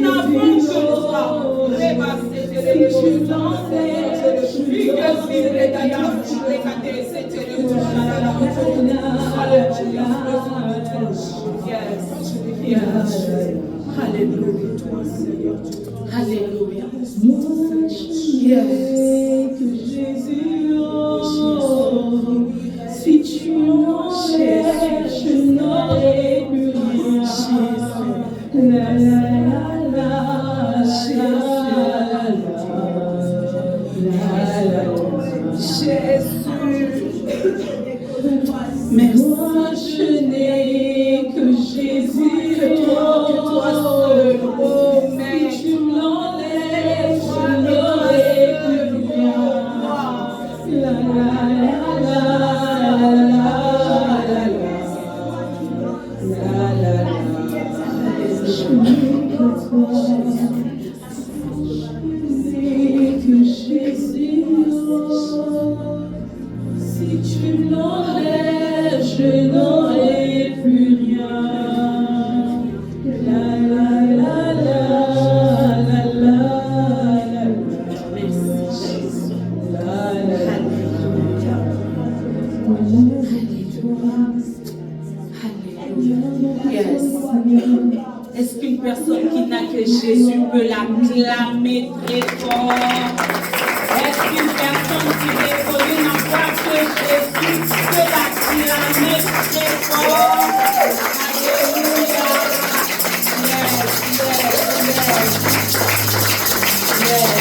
n'avons que toi. Alléluia. Alléluia. Que Jésus, si tu m'enlèves, je n'aurai plus rien. La la la la, Jésus. Mais moi je n'ai que Jésus, que toi seul. Oh, mais tu m'enlèves, je n'aurai plus rien. La la la la la. Je n'ai que toi, que Jésus. Si tu m'enlèves, je n'aurai plus rien. La la la la la la la. Merci Jésus. La la la. Yes. Est-ce qu'une personne qui n'a que Jésus peut l'acclamer très fort? Est-ce qu'une personne qui reconnaît n'avoir que Jésus peut l'acclamer très fort? Alléluia. Yes, yes, yes.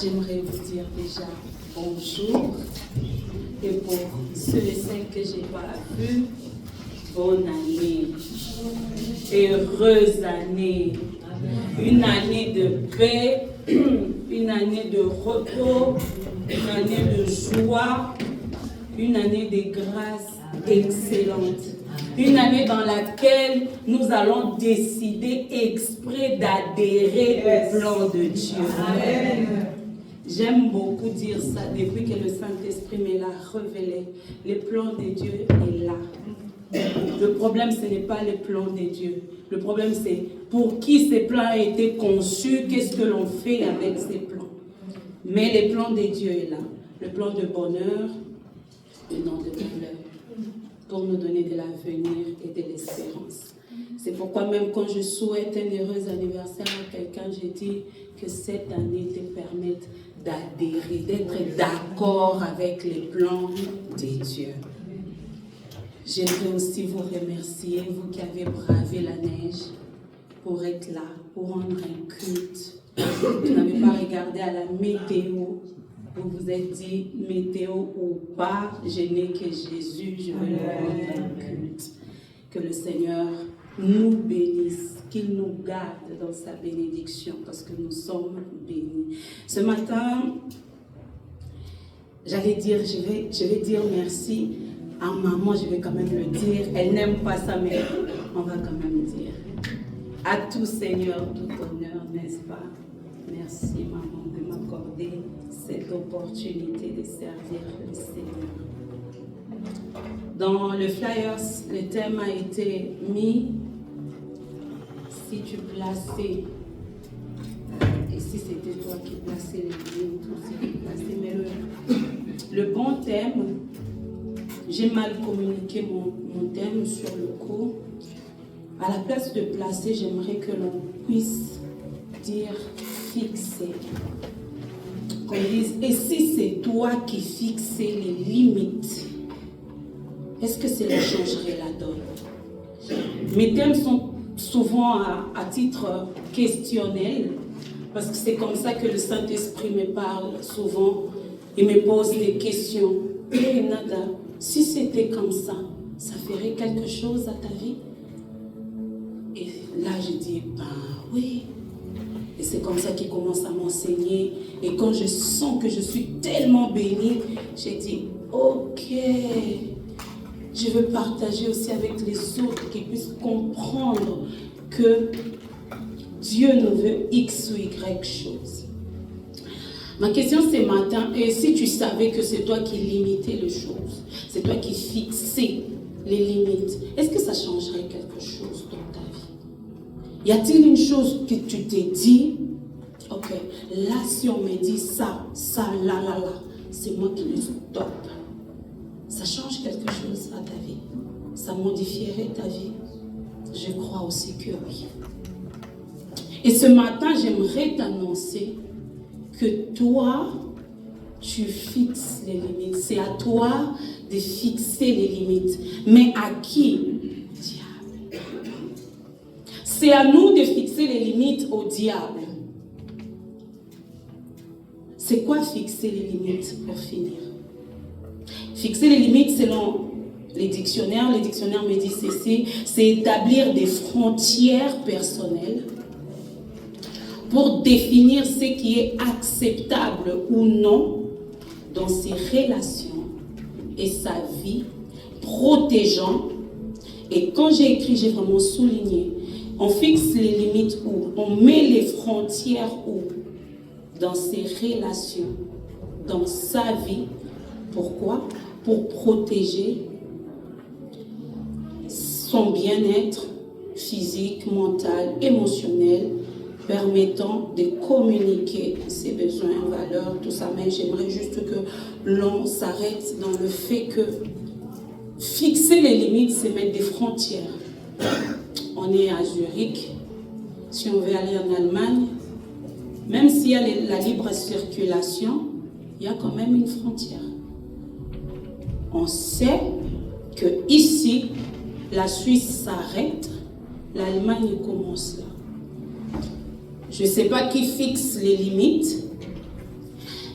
J'aimerais vous dire déjà bonjour. Et pour ceux et celles que je n'ai pas vus, bonne année. Heureuse année. Une année de paix, une année de repos, une année de joie, une année de grâce excellente. Une année dans laquelle nous allons décider exprès d'adhérer au plan de Dieu. Amen. J'aime beaucoup dire ça depuis que le Saint-Esprit me l'a révélé. Le plan de Dieu est là. Le problème, ce n'est pas le plan de Dieu. Le problème, c'est pour qui ces plans ont été conçus, qu'est-ce que l'on fait avec ces plans. Mais le plan de Dieu est là. Le plan de bonheur et non de douleur. Pour nous donner de l'avenir et de l'espérance. C'est pourquoi même quand je souhaite un heureux anniversaire à quelqu'un, je dis que cette année te permette d'adhérer, d'être d'accord avec les plans de Dieu. J'aimerais aussi vous remercier, vous qui avez bravé la neige, pour être là, pour rendre un culte. Vous n'avez pas regardé à la météo. Vous vous êtes dit, météo ou pas, je n'ai que Jésus, je veux lui rendre un culte. Que le Seigneur nous bénisse, qu'il nous garde dans sa bénédiction, parce que nous sommes bénis. Ce matin, j'allais dire, je vais dire merci à maman, je vais quand même le dire. Elle n'aime pas ça, mais on va quand même dire. À tout Seigneur, tout honneur, n'est-ce pas? Merci maman de m'accorder cette opportunité de servir le Seigneur. Dans le flyers, le thème a été mis. Si tu plaçais, et si c'était toi qui plaçais les lignes, toi aussi qui plaçais, mais le bon thème, j'ai mal communiqué mon thème sur le coup. À la place de placer, j'aimerais que l'on puisse dire fixer. Qu'on dise, et si c'est toi qui fixais les limites, est-ce que cela changerait la donne? Mes thèmes sont souvent à titre questionnel, parce que c'est comme ça que le Saint-Esprit me parle souvent. Il me pose des questions. Hey, Nada, si c'était comme ça, ça ferait quelque chose à ta vie? Et là, je dis, ben oui. Et c'est comme ça qu'il commence à m'enseigner. Et quand je sens que je suis tellement bénie, j'ai dit, ok, je veux partager aussi avec les autres qui puissent comprendre que Dieu nous veut X ou Y chose. Ma question ce matin est, si tu savais que c'est toi qui limitais les choses, c'est toi qui fixais les limites, est-ce que ça changerait quelque chose dans ta vie? Y a-t-il une chose que tu t'es dit, ok, là si on me dit ça, là, c'est moi qui le stoppe. Ça change quelque chose à ta vie? Ça modifierait ta vie? Je crois aussi que oui. Et ce matin, j'aimerais t'annoncer que toi, tu fixes les limites. C'est à toi de fixer les limites. Mais à qui? Au diable. C'est à nous de fixer les limites au diable. C'est quoi fixer les limites pour finir? Fixer les limites selon les dictionnaires me disent ceci, c'est établir des frontières personnelles pour définir ce qui est acceptable ou non dans ses relations et sa vie, protégeant. Et quand j'ai écrit, j'ai vraiment souligné, on fixe les limites où? On met les frontières où? Dans ses relations, dans sa vie. Pourquoi? Pour protéger son bien-être physique, mental, émotionnel, permettant de communiquer ses besoins, valeurs, tout ça. Mais j'aimerais juste que l'on s'arrête dans le fait que fixer les limites, c'est mettre des frontières. On est à Zurich. Si on veut aller en Allemagne, même s'il y a la libre circulation, il y a quand même une frontière. On sait que ici, la Suisse s'arrête, l'Allemagne commence là. Je ne sais pas qui fixe les limites,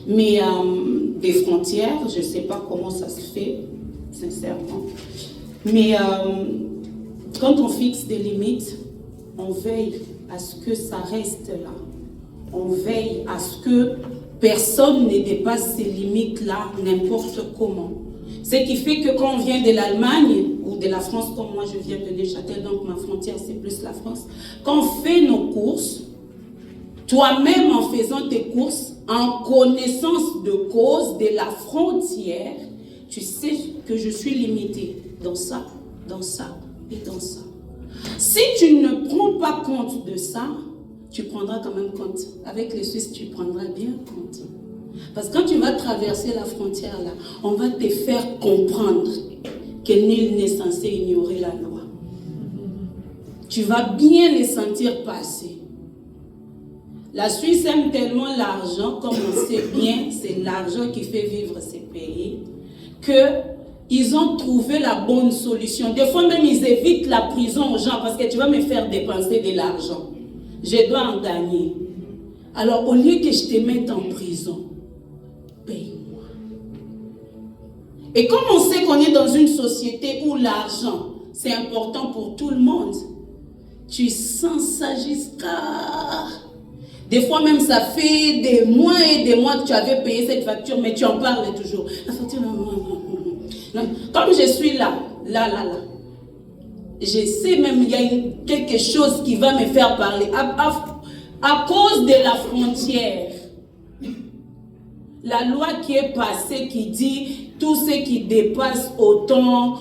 mais des frontières, je ne sais pas comment ça se fait, sincèrement. Mais quand on fixe des limites, on veille à ce que ça reste là. On veille à ce que personne ne dépasse ces limites-là n'importe comment. Ce qui fait que quand on vient de l'Allemagne ou de la France, comme moi je viens de Neuchâtel, donc ma frontière c'est plus la France, quand on fait nos courses, toi-même en faisant tes courses, en connaissance de cause de la frontière, tu sais que je suis limitée dans ça et dans ça. Si tu ne prends pas compte de ça, tu prendras quand même compte. Avec les Suisses, tu prendras bien compte. Parce que quand tu vas traverser la frontière là, on va te faire comprendre que nul n'est censé ignorer la loi. Tu vas bien les sentir passer. La Suisse aime tellement l'argent, comme on sait bien, c'est l'argent qui fait vivre ces pays, qu'ils ont trouvé la bonne solution. Des fois même, ils évitent la prison aux gens parce que tu vas me faire dépenser de l'argent. Je dois en gagner. Alors, au lieu que je te mette en prison, paye-moi. Et comme on sait qu'on est dans une société où l'argent, c'est important pour tout le monde, tu sens ça jusqu'à... Des fois même, ça fait des mois et des mois que tu avais payé cette facture, mais tu en parles toujours. La facture, non. Comme je suis là, je sais même qu'il y a quelque chose qui va me faire parler. À cause de la frontière, la loi qui est passée qui dit tout ce qui dépasse autant,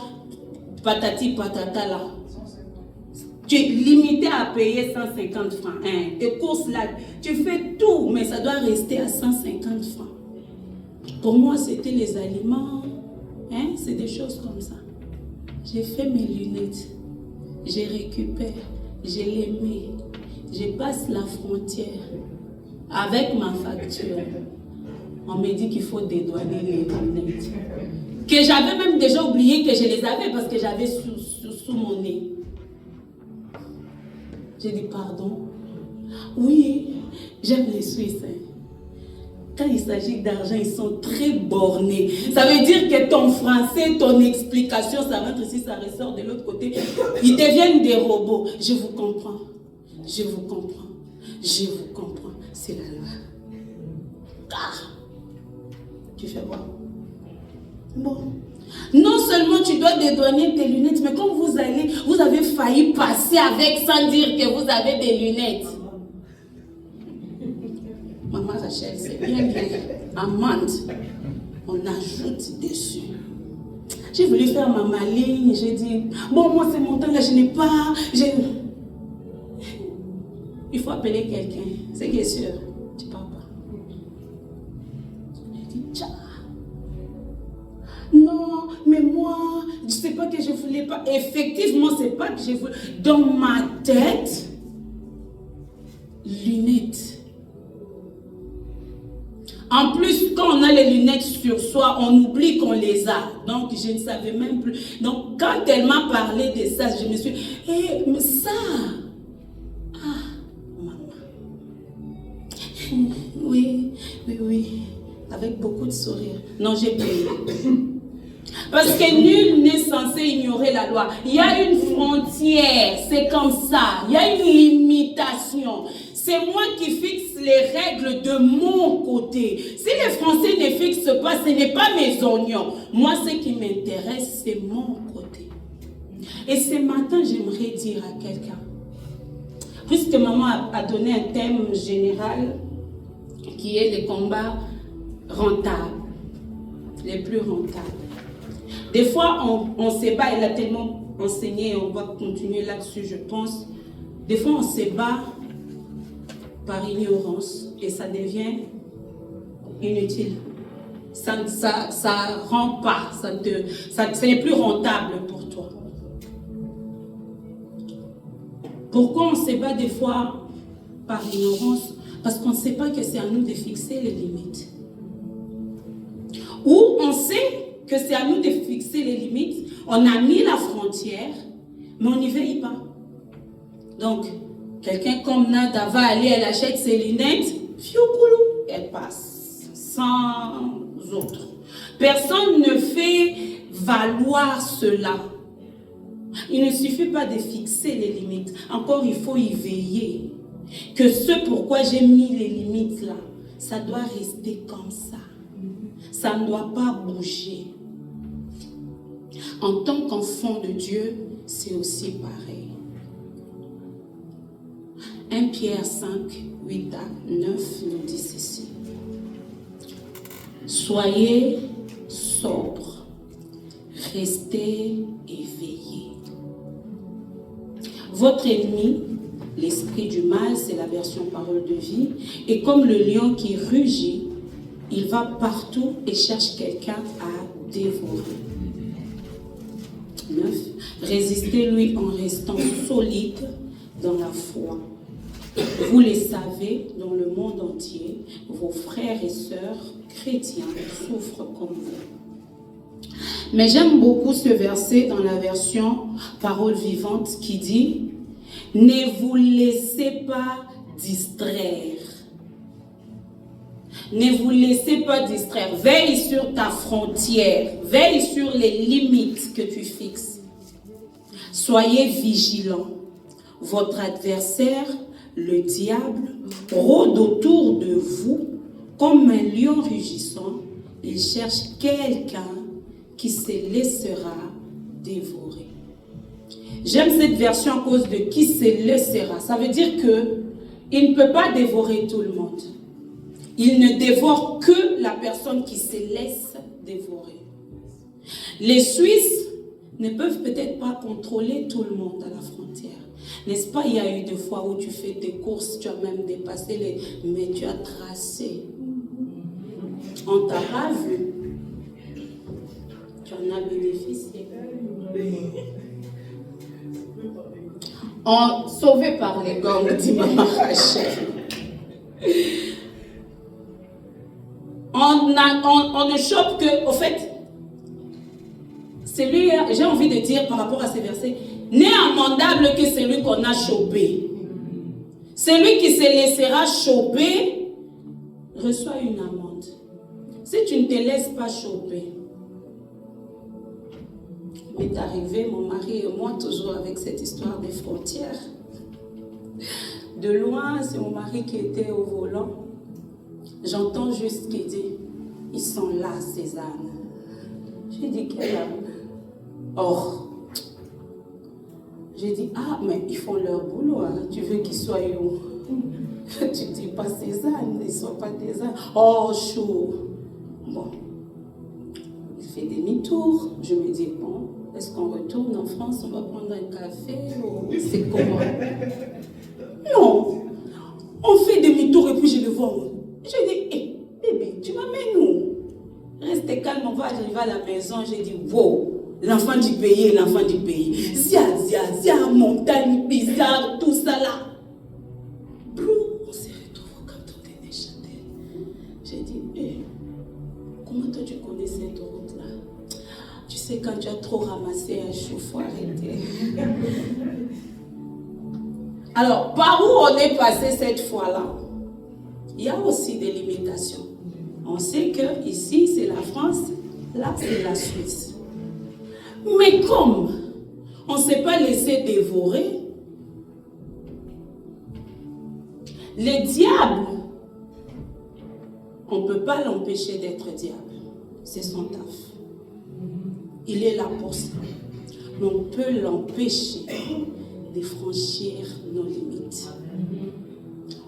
patati patata là, tu es limité à payer 150 francs. Tes courses là, tu fais tout, mais ça doit rester à 150 francs. Pour moi, c'était les aliments, c'est des choses comme ça. J'ai fait mes lunettes, je récupère, je les mets, je passe la frontière avec ma facture. On me dit qu'il faut dédouaner les lunettes. Que j'avais même déjà oublié que je les avais parce que j'avais sous mon nez. J'ai dit pardon. Oui, j'aime les Suisses. Quand il s'agit d'argent, ils sont très bornés. Ça veut dire que ton français, ton explication, ça rentre ici, ça ressort de l'autre côté. Ils deviennent des robots. Je vous comprends. Je vous comprends. Je vous comprends. C'est la loi. Tu fais quoi? Bon. Non seulement tu dois dédouaner tes lunettes, mais quand vous allez, vous avez failli passer avec sans dire que vous avez des lunettes. Maman Rachel, c'est bien bien. amande, on ajoute dessus. J'ai voulu faire ma maligne, j'ai dit, bon, moi c'est mon temps là, je n'ai pas, il faut appeler quelqu'un, c'est qui est sûr, tu parles pas. J'ai dit, tcha. Non, mais moi, je sais pas que je voulais pas. Effectivement, c'est pas que je voulais. Dans ma tête, lunettes. En plus, quand on a les lunettes sur soi, on oublie qu'on les a. Donc, je ne savais même plus. Donc, quand elle m'a parlé de ça, je me suis dit, mais ça, maman. Oui, avec beaucoup de sourire. Non, j'ai payé. Parce que nul n'est censé ignorer la loi. Il y a une frontière, c'est comme ça. Il y a une limitation. C'est moi qui fixe les règles de mon côté. Si les Français ne fixent pas, ce n'est pas mes oignons. Moi, ce qui m'intéresse, c'est mon côté. Et ce matin, j'aimerais dire à quelqu'un, puisque maman a donné un thème général qui est les combats rentables, les plus rentables. Des fois, on se bat, elle a tellement enseigné, on va continuer là-dessus, je pense. Des fois, on se bat par ignorance et ça devient inutile. Ça rend pas, ce n'est plus rentable pour toi. Pourquoi on se bat des fois par ignorance? Parce qu'on ne sait pas que c'est à nous de fixer les limites. Ou on sait que c'est à nous de fixer les limites, on a mis la frontière, mais on n'y veille pas. Donc, quelqu'un comme Nada va aller, elle achète ses lunettes, fiokoulou, elle passe, sans autre. Personne ne fait valoir cela. Il ne suffit pas de fixer les limites, encore il faut y veiller. Que ce pourquoi j'ai mis les limites là, ça doit rester comme ça. Ça ne doit pas bouger. En tant qu'enfant de Dieu, c'est aussi pareil. 1 Pierre 5, 8 à 9 nous dit ceci. Soyez sobres, restez éveillés. Votre ennemi, l'esprit du mal, c'est la version parole de vie, et comme le lion qui rugit, il va partout et cherche quelqu'un à dévorer. 9. Résistez-lui en restant solide dans la foi. Vous les savez, dans le monde entier, vos frères et sœurs chrétiens souffrent comme vous. Mais j'aime beaucoup ce verset dans la version Parole vivante qui dit « Ne vous laissez pas distraire. » Ne vous laissez pas distraire. Veille sur ta frontière. Veille sur les limites que tu fixes. Soyez vigilants. Votre adversaire, le diable, rôde autour de vous comme un lion rugissant. Il cherche quelqu'un qui se laissera dévorer. J'aime cette version à cause de qui se laissera. Ça veut dire que il ne peut pas dévorer tout le monde. Il ne dévore que la personne qui se laisse dévorer. Les Suisses ne peuvent peut-être pas contrôler tout le monde à la frontière. N'est-ce pas, il y a eu des fois où tu fais tes courses, tu as même dépassé les... Mais tu as tracé. On t'a pas vu. Tu en as bénéficié. Sauvé par les gangs, dit Maman Rachel. On ne chope que, au fait, celui, j'ai envie de dire par rapport à ces versets, n'est amendable que celui qu'on a chopé. Celui qui se laissera choper reçoit une amende. Si tu ne te laisses pas choper, il m'est arrivé, mon mari et moi, toujours avec cette histoire des frontières. De loin, c'est mon mari qui était au volant. J'entends juste qu'il dit, ils sont là, ces ânes. J'ai dit, quel âne? Or, j'ai dit, ah, mais ils font leur boulot, hein. Tu veux qu'ils soient où? Tu dis pas Cézanne, ne sois pas Cézanne. Oh, chaud. Bon. Il fait demi-tour. Je me dis, bon, est-ce qu'on retourne en France, on va prendre un café ou c'est comment? Non. On fait demi-tour et puis je le vois. Je dis, hé, bébé, tu m'amènes où? Restez calme, on va arriver à la maison. J'ai dit, wow. L'enfant du pays, l'enfant du pays. Zia, montagne bizarre, tout ça là. Bro, on s'est retrouvés au canton de Neuchâtel. J'ai dit, comment toi tu connais cette route-là? Tu sais, quand tu as trop ramassé un chou, il faut arrêter. Alors, par où on est passé cette fois-là? Il y a aussi des limitations. On sait que ici, c'est la France, là, c'est la Suisse. Mais comme on ne s'est pas laissé dévorer, le diable, on ne peut pas l'empêcher d'être diable. C'est son taf. Il est là pour ça. Mais on peut l'empêcher de franchir nos limites.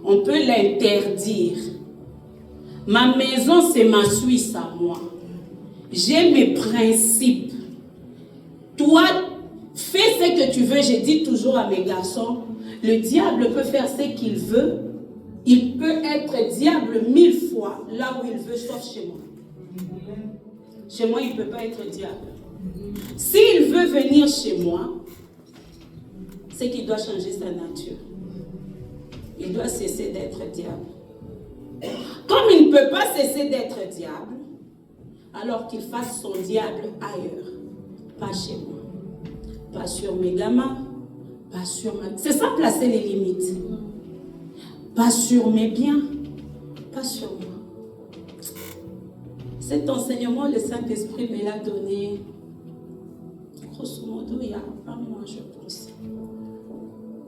On peut l'interdire. Ma maison, c'est ma Suisse à moi. J'ai mes principes. Toi, fais ce que tu veux. Je dis toujours à mes garçons, le diable peut faire ce qu'il veut. Il peut être diable 1000 fois là où il veut, sauf chez moi. Chez moi, il ne peut pas être diable. S'il veut venir chez moi, c'est qu'il doit changer sa nature. Il doit cesser d'être diable. Comme il ne peut pas cesser d'être diable, alors qu'il fasse son diable ailleurs. Pas chez moi, pas sur mes gamins, pas sur ma... C'est ça, placer les limites. Pas sur mes biens, pas sur moi. Cet enseignement, le Saint-Esprit me l'a donné, grosso modo, il y a un mois, je pense.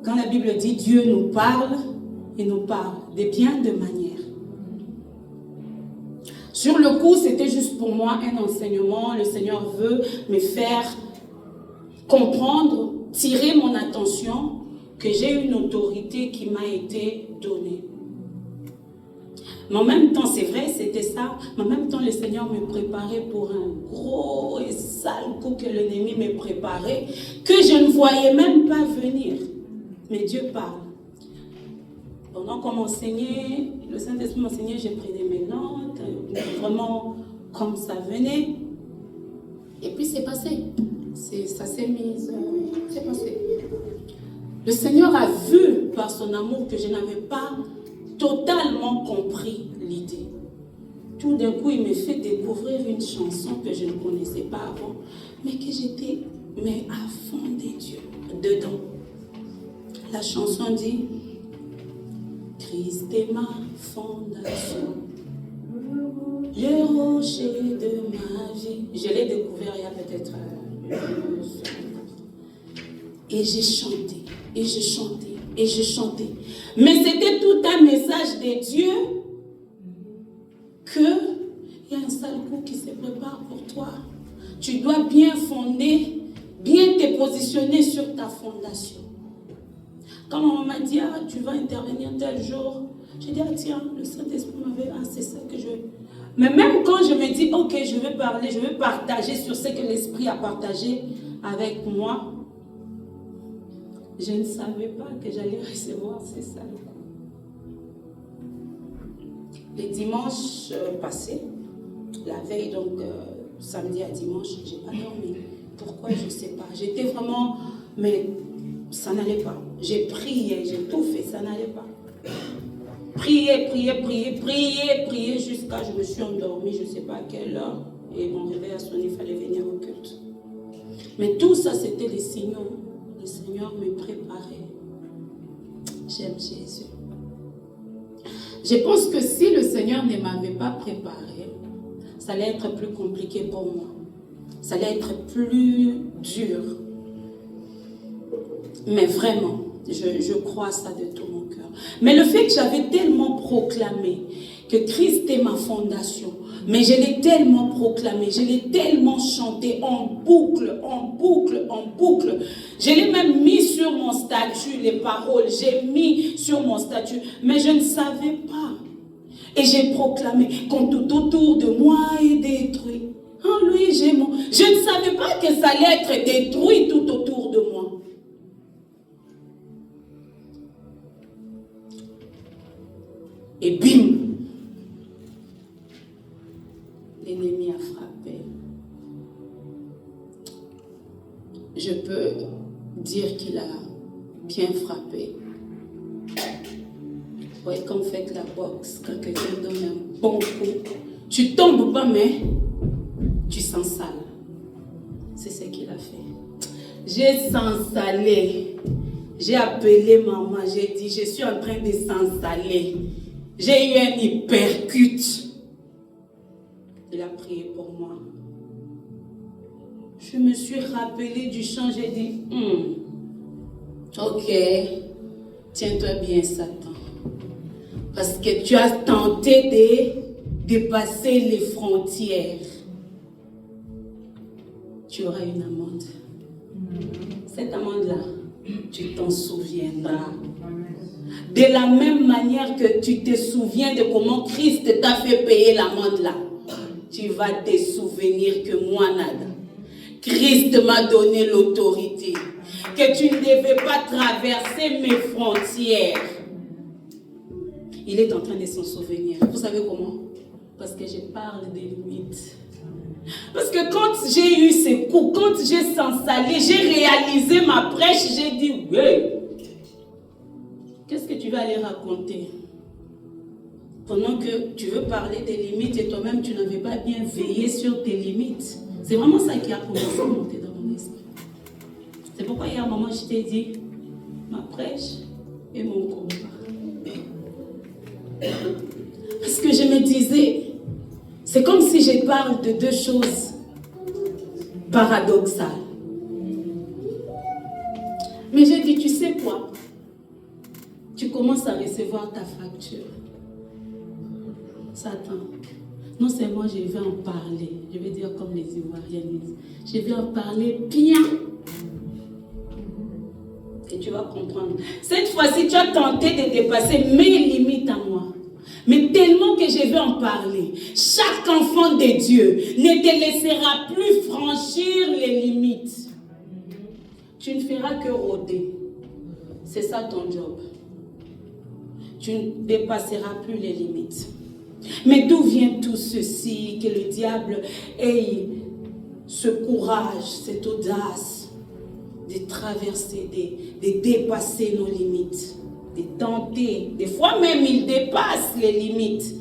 Quand la Bible dit Dieu nous parle, il nous parle de bien de manière. Sur le coup, c'était juste pour moi un enseignement. Le Seigneur veut me faire comprendre, tirer mon attention, que j'ai une autorité qui m'a été donnée. Mais en même temps, c'est vrai, c'était ça. Mais en même temps, le Seigneur me préparait pour un gros et sale coup que l'ennemi me préparait, que je ne voyais même pas venir. Mais Dieu parle. Pendant qu'on m'enseignait, le Saint-Esprit m'enseignait, j'ai pris mes notes, vraiment comme ça venait. Et puis c'est passé. Ça s'est mis, c'est passé. Le Seigneur a vu par son amour que je n'avais pas totalement compris l'idée. Tout d'un coup, il me fait découvrir une chanson que je ne connaissais pas avant, mais que j'étais à fond des dieux, dedans. La chanson dit Christ est ma fondation, le rocher de ma vie. Je l'ai découvert il y a peut-être et j'ai chanté, et j'ai chanté, et j'ai chanté. Mais c'était tout un message de Dieu qu'il y a un sale coup qui se prépare pour toi. Tu dois bien fonder, bien te positionner sur ta fondation. Quand on m'a dit, tu vas intervenir tel jour, j'ai dit, tiens, le Saint-Esprit m'avait, c'est ça que je veux. Mais même quand je me dis, ok, je vais parler, je vais partager sur ce que l'Esprit a partagé avec moi, je ne savais pas que j'allais recevoir ces sales coups. Les dimanches passés, la veille, donc samedi à dimanche, je n'ai pas dormi. Pourquoi? Je ne sais pas. J'étais vraiment, mais ça n'allait pas. J'ai prié, j'ai tout fait, ça n'allait pas. Prier jusqu'à je me suis endormie, je ne sais pas à quelle heure, et mon réveil a sonné, il fallait venir au culte. Mais tout ça, c'était les signaux. Le Seigneur me préparait. J'aime Jésus. Je pense que si le Seigneur ne m'avait pas préparé, ça allait être plus compliqué pour moi. Ça allait être plus dur. Mais vraiment, je crois ça de tout mon cœur. Mais le fait que j'avais tellement proclamé que Christ est ma fondation, Mais je l'ai tellement proclamé, je l'ai tellement chanté en boucle, en boucle, en boucle. Je l'ai même mis sur mon statut, les paroles, j'ai mis sur mon statut, mais je ne savais pas. Et j'ai proclamé quand tout autour de moi est détruit. En lui, je ne savais pas que ça allait être détruit tout autour de moi. Et bim! L'ennemi a frappé. Je peux dire qu'il a bien frappé. Oui, quand vous faites la boxe, quand quelqu'un donne un bon coup, tu tombes pas, mais tu s'ensales. C'est ce qu'il a fait. J'ai s'ensalé. J'ai appelé maman, j'ai dit, je suis en train de s'ensaler. J'ai eu un hypercute. Il a prié pour moi. Je me suis rappelé du chant, j'ai dit, ok, tiens-toi bien, Satan. Parce que tu as tenté de dépasser les frontières. Tu auras une amende. Cette amende-là, tu t'en souviendras. De la même manière que tu te souviens de comment Christ t'a fait payer l'amende là, tu vas te souvenir que moi, Nada, Christ m'a donné l'autorité, que tu ne devais pas traverser mes frontières. Il est en train de s'en souvenir. Vous savez comment? Parce que je parle des limites. Parce que quand j'ai eu ces coups, quand j'ai s'ensalé, j'ai réalisé ma prêche, j'ai dit, ouais, qu'est-ce que tu vas aller raconter? Pendant que tu veux parler des limites et toi-même tu n'avais pas bien veillé sur tes limites. C'est vraiment ça qui a commencé à monter dans mon esprit. C'est pourquoi il y a un moment je t'ai dit, ma prêche et mon combat. Parce que je me disais, c'est comme si je parle de deux choses paradoxales. Mais j'ai dit, tu sais quoi? Tu commences à recevoir ta facture. Satan, non seulement je vais en parler, je vais dire comme les Ivoiriens disent, je vais en parler bien. Et tu vas comprendre. Cette fois-ci, tu as tenté de dépasser mes limites à moi. Mais tellement que je vais en parler, chaque enfant de Dieu ne te laissera plus franchir les limites. Tu ne feras que rôder. C'est ça ton job. Tu ne dépasseras plus les limites. Mais d'où vient tout ceci, que le diable ait ce courage, cette audace de traverser, de dépasser nos limites, de tenter. Des fois même, il dépasse les limites.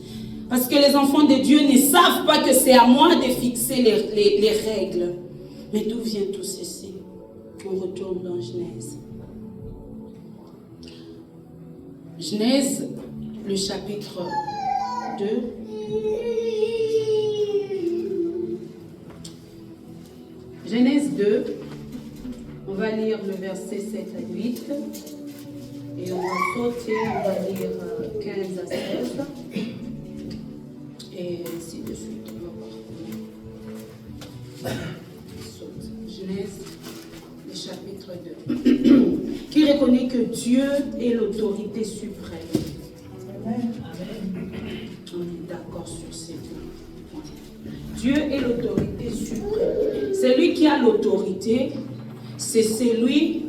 Parce que les enfants de Dieu ne savent pas que c'est à moi de fixer les règles. Mais d'où vient tout ceci? On retourne dans Genèse. Genèse, le chapitre 2. Genèse 2, on va lire le verset 7 à 8. Et on va sauter, on va lire 15 à 16. Et ainsi de suite. On va voir. Genèse, le chapitre 2. Qui reconnaît que Dieu est l'autorité suprême. Amen. On est d'accord sur ces points. Dieu est l'autorité suprême. Celui qui a l'autorité, c'est celui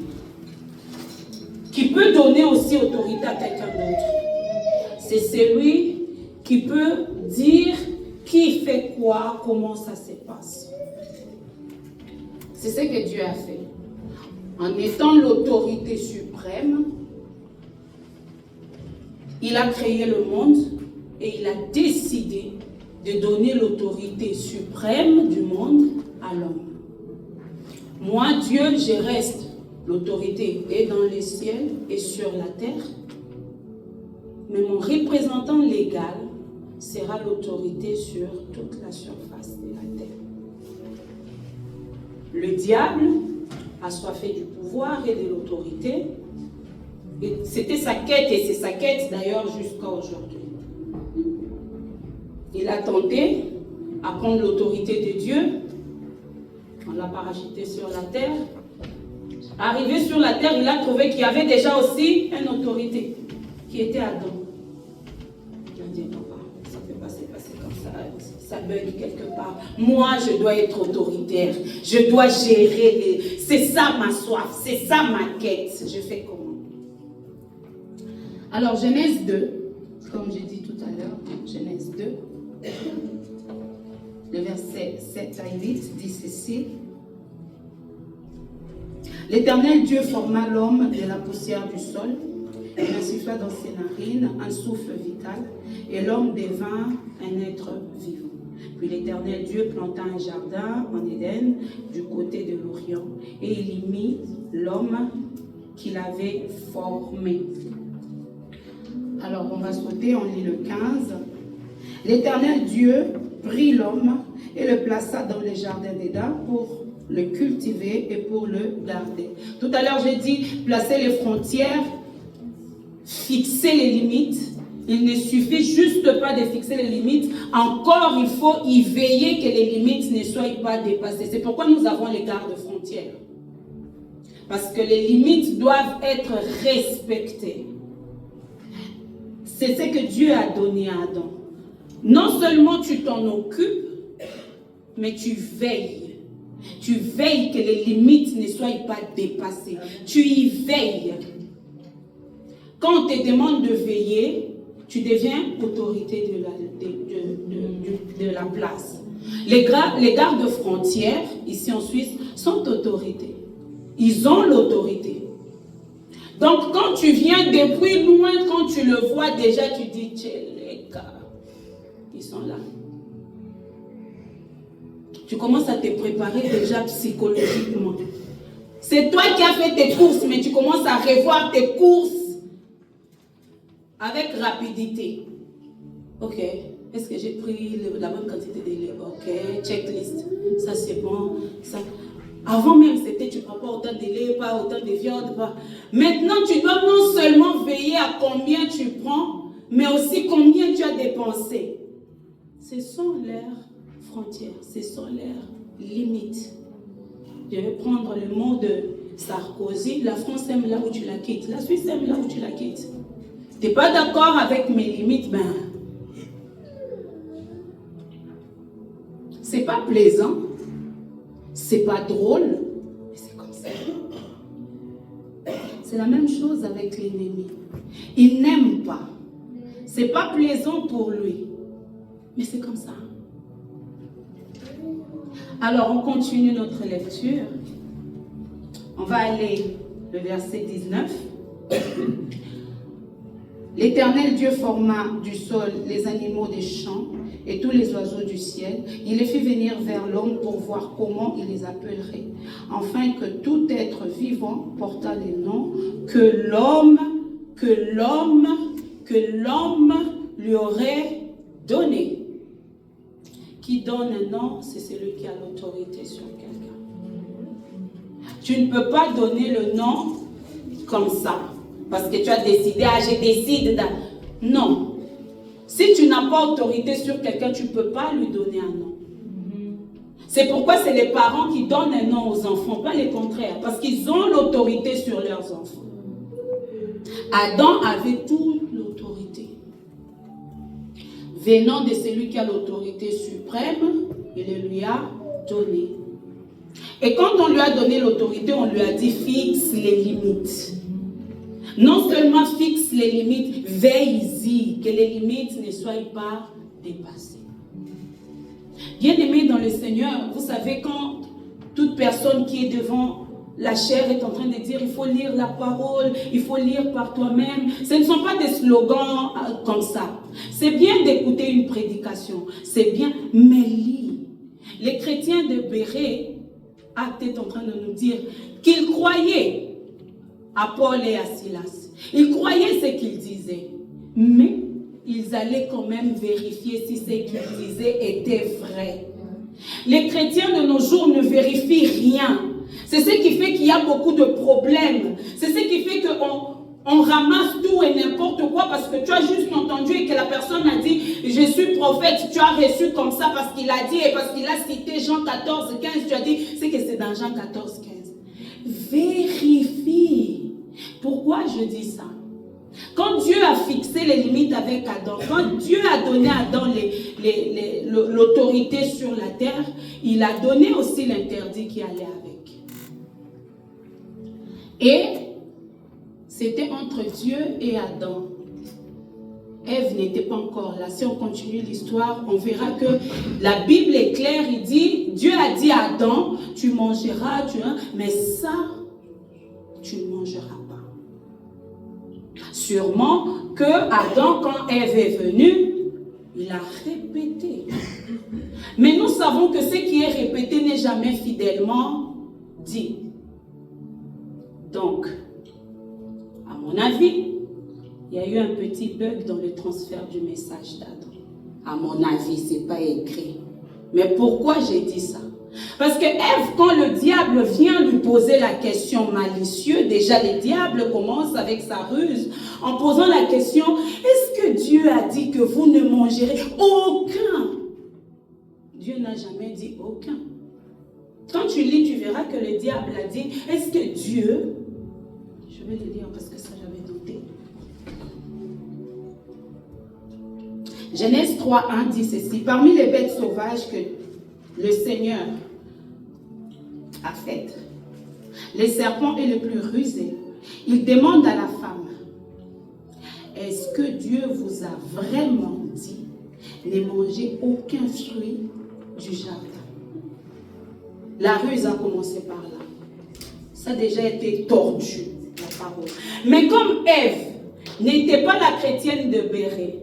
qui peut donner aussi autorité à quelqu'un d'autre. C'est celui qui peut dire qui fait quoi, comment ça se passe. C'est ce que Dieu a fait. En étant l'autorité suprême, il a créé le monde et il a décidé de donner l'autorité suprême du monde à l'homme. Moi, Dieu, je reste. L'autorité est dans les ciels et sur la terre. Mais mon représentant légal sera l'autorité sur toute la surface de la terre. Le diable a soifé du pouvoir et de l'autorité. Et c'était sa quête, et c'est sa quête d'ailleurs jusqu'à aujourd'hui. Il a tenté à prendre l'autorité de Dieu. On l'a parachuté sur la terre. Arrivé sur la terre, il a trouvé qu'il y avait déjà aussi une autorité qui était Adam. Il a dit, papa, ça ne peut pas se passer comme ça bug quelque part. Moi, je dois être autoritaire. Je dois gérer. C'est ça ma soif, c'est ça ma quête. Je fais comment? Alors, Genèse 2, comme j'ai dit tout à l'heure, Genèse 2, le verset 7 à 8 dit ceci. L'Éternel Dieu forma l'homme de la poussière du sol, et insuffla dans ses narines un souffle vital, et l'homme devint un être vivant. Puis l'Éternel Dieu planta un jardin en Éden, du côté de l'Orient, et il y mit l'homme qu'il avait formé. Alors on va sauter, on lit le 15. L'Éternel Dieu prit l'homme et le plaça dans le jardin d'Éden pour le cultiver et pour le garder. Tout à l'heure, j'ai dit placer les frontières, fixer les limites. Il ne suffit juste pas de fixer les limites. Encore, il faut y veiller que les limites ne soient pas dépassées. C'est pourquoi nous avons les gardes-frontières. Parce que les limites doivent être respectées. C'est ce que Dieu a donné à Adam. Non seulement tu t'en occupes, mais tu veilles. Tu veilles que les limites ne soient pas dépassées. Tu y veilles. Quand on te demande de veiller, tu deviens autorité de la place. Les gardes-frontières, ici en Suisse, sont autorités. Ils ont l'autorité. Donc quand tu viens depuis loin, quand tu le vois déjà, tu dis, tiens, les gars, ils sont là. Tu commences à te préparer déjà psychologiquement. C'est toi qui as fait tes courses, mais tu commences à revoir tes courses avec rapidité. Ok, est-ce que j'ai pris la bonne quantité de lait? Ok, checklist. Ça c'est bon. Ça. Avant même, c'était tu ne prends pas autant de lait, pas autant de viande. Pas. Maintenant, tu dois non seulement veiller à combien tu prends, mais aussi combien tu as dépensé. Ce sont leurs frontières, ce sont leurs limites. Je vais prendre le mot de Sarkozy. La France aime là où tu la quittes. La Suisse aime là où tu la quittes. Tu n'es pas d'accord avec mes limites, ben, c'est pas plaisant, c'est pas drôle, mais c'est comme ça. C'est la même chose avec l'ennemi. Il n'aime pas. C'est pas plaisant pour lui, mais c'est comme ça. Alors, on continue notre lecture. On va aller le verset 19. L'Éternel Dieu forma du sol les animaux des champs et tous les oiseaux du ciel. Il les fit venir vers l'homme pour voir comment il les appellerait, afin que tout être vivant portât les noms que l'homme lui aurait donnés. Qui donne un nom, c'est celui qui a l'autorité sur quelqu'un. Tu ne peux pas donner le nom comme ça, parce que tu as décidé, je décide. Non. Si tu n'as pas autorité sur quelqu'un, tu ne peux pas lui donner un nom. C'est pourquoi c'est les parents qui donnent un nom aux enfants, pas le contraire, parce qu'ils ont l'autorité sur leurs enfants. Adam avait toute l'autorité. Venant de celui qui a l'autorité suprême, il le lui a donné. Et quand on lui a donné l'autorité, on lui a dit fixe les limites. Non seulement fixe les limites, veille-y, que les limites ne soient pas dépassées. Bien-aimés dans le Seigneur, vous savez, quand toute personne qui est devant la chair est en train de dire il faut lire la parole, il faut lire par toi-même. Ce ne sont pas des slogans comme ça. C'est bien d'écouter une prédication, c'est bien, mais lis. Les chrétiens de Béret, Acte est en train de nous dire qu'ils croyaient à Paul et à Silas. Ils croyaient ce qu'ils disaient, mais ils allaient quand même vérifier si ce qu'ils disaient était vrai. Les chrétiens de nos jours ne vérifient rien. C'est ce qui fait qu'il y a beaucoup de problèmes. C'est ce qui fait On ramasse tout et n'importe quoi parce que tu as juste entendu et que la personne a dit « Je suis prophète », tu as reçu comme ça parce qu'il a dit et parce qu'il a cité Jean 14, 15, tu as dit « C'est que c'est dans Jean 14, 15 ». Vérifie. Pourquoi je dis ça? Quand Dieu a fixé les limites avec Adam, quand Dieu a donné à Adam l'autorité sur la terre, il a donné aussi l'interdit qui allait avec. Et c'était entre Dieu et Adam. Ève n'était pas encore là. Si on continue l'histoire, on verra que la Bible est claire. Il dit, Dieu a dit à Adam, tu mangeras, mais ça, tu ne mangeras pas. Sûrement que Adam, quand Ève est venue, il a répété. Mais nous savons que ce qui est répété n'est jamais fidèlement dit. Donc, à mon avis, il y a eu un petit bug dans le transfert du message d'Adam. À mon avis, ce n'est pas écrit. Mais pourquoi j'ai dit ça? Parce que Ève, quand le diable vient lui poser la question malicieuse, déjà le diable commence avec sa ruse en posant la question, est-ce que Dieu a dit que vous ne mangerez aucun? Dieu n'a jamais dit aucun. Quand tu lis, tu verras que le diable a dit, est-ce que Dieu... Je vais le lire parce que ça j'avais noté. Genèse 3:1 dit ceci, parmi les bêtes sauvages que le Seigneur a faites, le serpent est le plus rusé. Il demande à la femme, est-ce que Dieu vous a vraiment dit ne mangez aucun fruit du jardin? La ruse a commencé par là. Ça a déjà été tordu, la parole. Mais comme Ève n'était pas la chrétienne de Béret,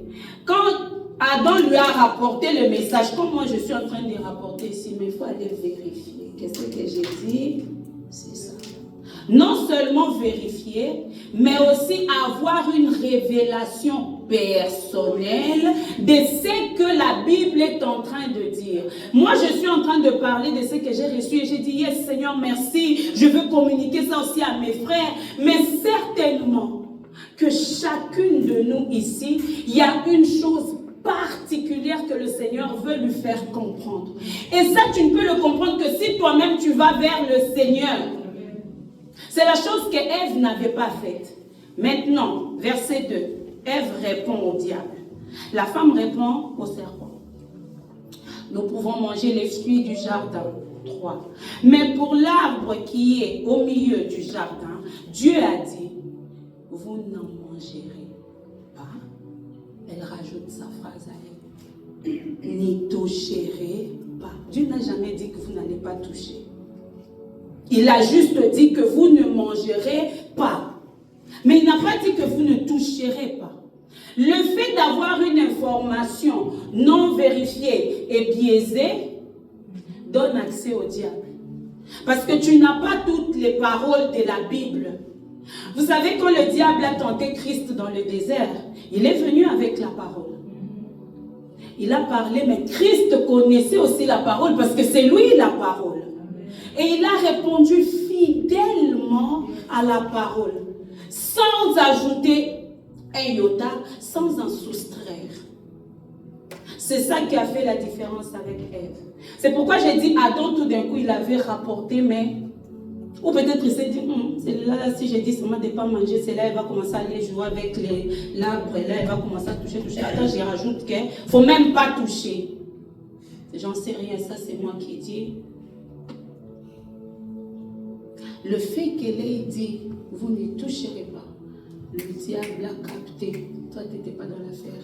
quand Adam lui a rapporté le message, comme moi je suis en train de rapporter ici, mais il faut aller vérifier. Qu'est-ce que j'ai dit? C'est ça. Non seulement vérifier, mais aussi avoir une révélation personnelle de ce que la Bible est en train de dire. Moi, je suis en train de parler de ce que j'ai reçu et j'ai dit, yes Seigneur, merci. Je veux communiquer ça aussi à mes frères. Mais certainement que chacune de nous ici, il y a une chose particulière que le Seigneur veut lui faire comprendre. Et ça, tu ne peux le comprendre que si toi-même tu vas vers le Seigneur. C'est la chose que Ève n'avait pas faite. Maintenant, verset 2, Ève répond au diable. La femme répond au serpent. Nous pouvons manger les fruits du jardin. 3. Mais pour l'arbre qui est au milieu du jardin, Dieu a dit, vous n'en mangerez pas. Elle rajoute sa phrase à elle. N'y toucherez pas. Dieu n'a jamais dit que vous n'allez pas toucher. Il a juste dit que vous ne mangerez pas. Mais il n'a pas dit que vous ne toucherez pas. Le fait d'avoir une information non vérifiée et biaisée donne accès au diable. Parce que tu n'as pas toutes les paroles de la Bible. Vous savez, quand le diable a tenté Christ dans le désert, il est venu avec la parole. Il a parlé, mais Christ connaissait aussi la parole parce que c'est lui la parole. Et il a répondu fidèlement à la parole, sans ajouter un iota, sans en soustraire. C'est ça qui a fait la différence avec Ève. C'est pourquoi j'ai dit Adam, tout d'un coup, il avait rapporté, mais... Ou peut-être il s'est dit, là, si j'ai dit seulement de ne pas manger, c'est là, elle va commencer à aller jouer avec l'arbre, et là, elle va commencer à toucher. Attends, j'y rajoute qu'il ne faut même pas toucher. J'en sais rien, ça c'est moi qui ai dit. Le fait qu'elle ait dit, vous ne toucherez pas, le diable a capté. Toi, tu n'étais pas dans l'affaire.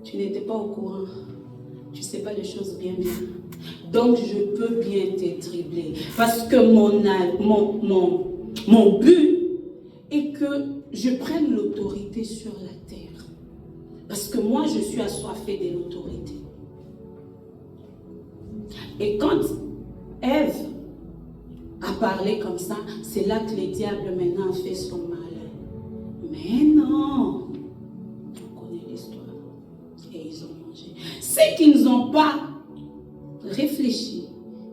Tu n'étais pas au courant. Tu ne sais pas les choses bien. Donc, je peux bien te tribler. Parce que mon but est que je prenne l'autorité sur la terre. Parce que moi, je suis assoiffée de l'autorité. Et quand Ève a parlé comme ça, c'est là que le diable maintenant a fait son mal. Mais non, on connaît l'histoire. Et ils ont mangé. Ceux qui n'ont pas réfléchi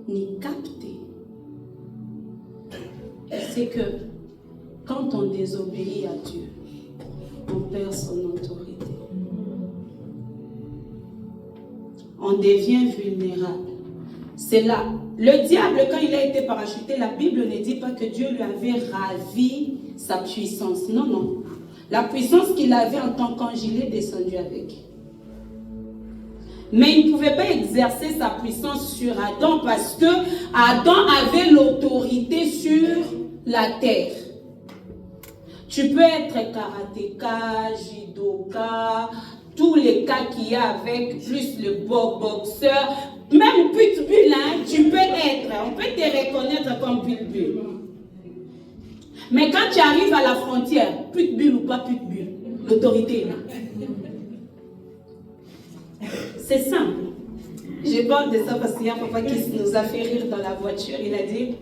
ni capté, c'est que Quand on désobéit à Dieu, on perd son autorité. On devient vulnérable. C'est là. Le diable, quand il a été parachuté, la Bible ne dit pas que Dieu lui avait ravi sa puissance. Non, non. La puissance qu'il avait en tant qu'ange, il est descendu avec. Mais il ne pouvait pas exercer sa puissance sur Adam parce que Adam avait l'autorité sur la terre. Tu peux être karatéka, judoka, tous les cas qu'il y a avec, plus le boxeur, même pitbull, hein, tu peux être, on peut te reconnaître comme pitbull. Mais quand tu arrives à la frontière, pitbull ou pas pitbull, l'autorité est là. C'est simple. J'ai peur de ça parce qu'il y a un papa qui nous a fait rire dans la voiture. Il a dit,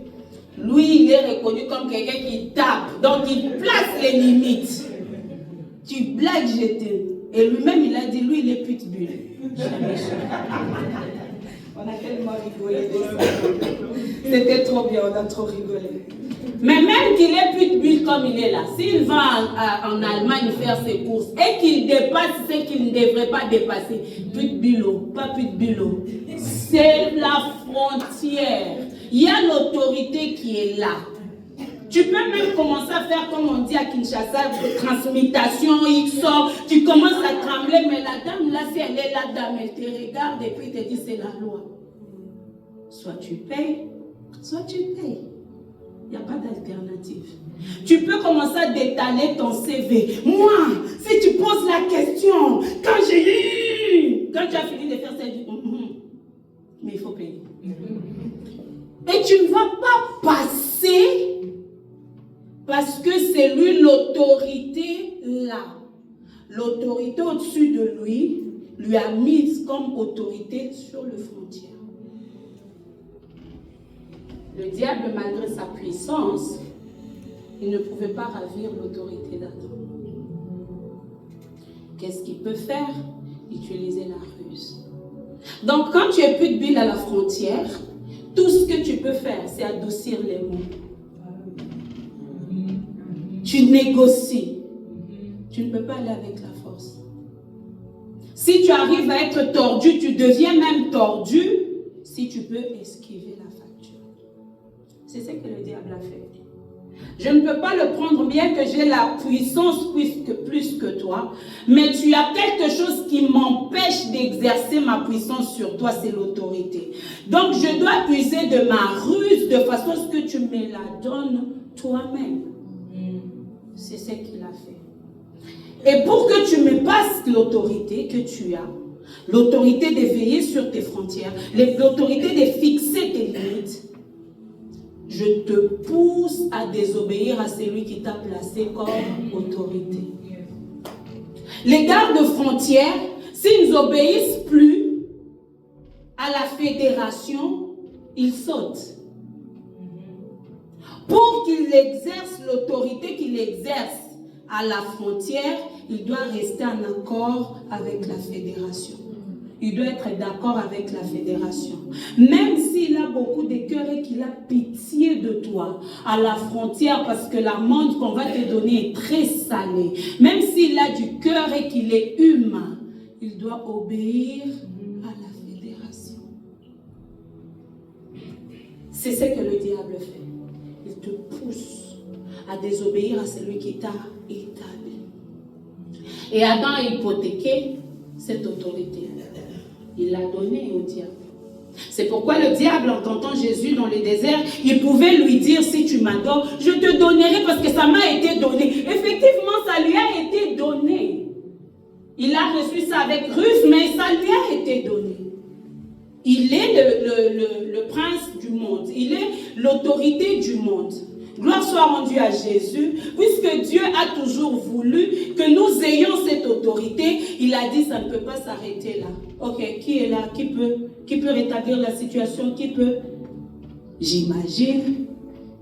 lui, il est reconnu comme quelqu'un qui tape. Donc, il place les limites. Tu blagues, j'étais. Et lui-même, il a dit, lui, il est pitbull. On a tellement rigolé de ça. C'était trop bien, on a trop rigolé. Mais même qu'il est pitbull comme il est là, s'il va en Allemagne faire ses courses et qu'il dépasse ce qu'il ne devrait pas dépasser, pitbull, pas pitbull, c'est la frontière. Il y a l'autorité qui est là. Tu peux même commencer à faire comme on dit à Kinshasa, transmutation, X sort, tu commences à trembler, mais la dame là, si elle est la dame, elle te regarde et puis te dit c'est la loi. Soit tu payes, soit tu payes. Il n'y a pas d'alternative. Tu peux commencer à détaler ton CV. Moi, si tu poses la question, quand tu as fini de faire ça, tu dis, mais il faut payer. Et tu ne vas pas passer parce que c'est lui l'autorité là. L'autorité au-dessus de lui a mise comme autorité sur le frontière. Le diable, malgré sa puissance, il ne pouvait pas ravir l'autorité d'Adam. Qu'est-ce qu'il peut faire? Utiliser la ruse. Donc, quand tu es pitbull à la frontière, tout ce que tu peux faire, c'est adoucir les mots. Tu négocies. Tu ne peux pas aller avec la force. Si tu arrives à être tordu, tu deviens même tordu si tu peux esquiver la facture. C'est ce que le diable a fait. Je ne peux pas le prendre bien que j'ai la puissance plus que toi, mais tu as quelque chose qui m'empêche d'exercer ma puissance sur toi, c'est l'autorité. Donc je dois user de ma ruse de façon à ce que tu me la donnes toi-même. C'est ce qu'il a fait. Et pour que tu me passes l'autorité que tu as, l'autorité de veiller sur tes frontières, l'autorité de fixer tes limites, je te pousse à désobéir à celui qui t'a placé comme autorité. Les gardes-frontières, s'ils n'obéissent plus à la fédération, ils sautent. Pour qu'ils exercent l'autorité qu'ils exercent à la frontière, il doit rester en accord avec la fédération. Il doit être d'accord avec la fédération. Même s'il a beaucoup de cœur et qu'il a pitié de toi à la frontière parce que l'amende qu'on va te donner est très salée. Même s'il a du cœur et qu'il est humain, il doit obéir à la fédération. C'est ce que le diable fait. Il te pousse à désobéir à celui qui t'a établi. Et Adam a hypothéqué cette autorité. Il l'a donnée au diable. C'est pourquoi le diable, en tentant Jésus dans le désert, il pouvait lui dire, si tu m'adores, je te donnerai parce que ça m'a été donné. Effectivement, ça lui a été donné. Il a reçu ça avec ruse, mais ça lui a été donné. Il est le prince du monde. Il est l'autorité du monde. Gloire soit rendue à Jésus, puisque Dieu a toujours voulu que nous ayons cette autorité. Il a dit, ça ne peut pas s'arrêter là. Ok, qui est là? Qui peut rétablir la situation? Qui peut? J'imagine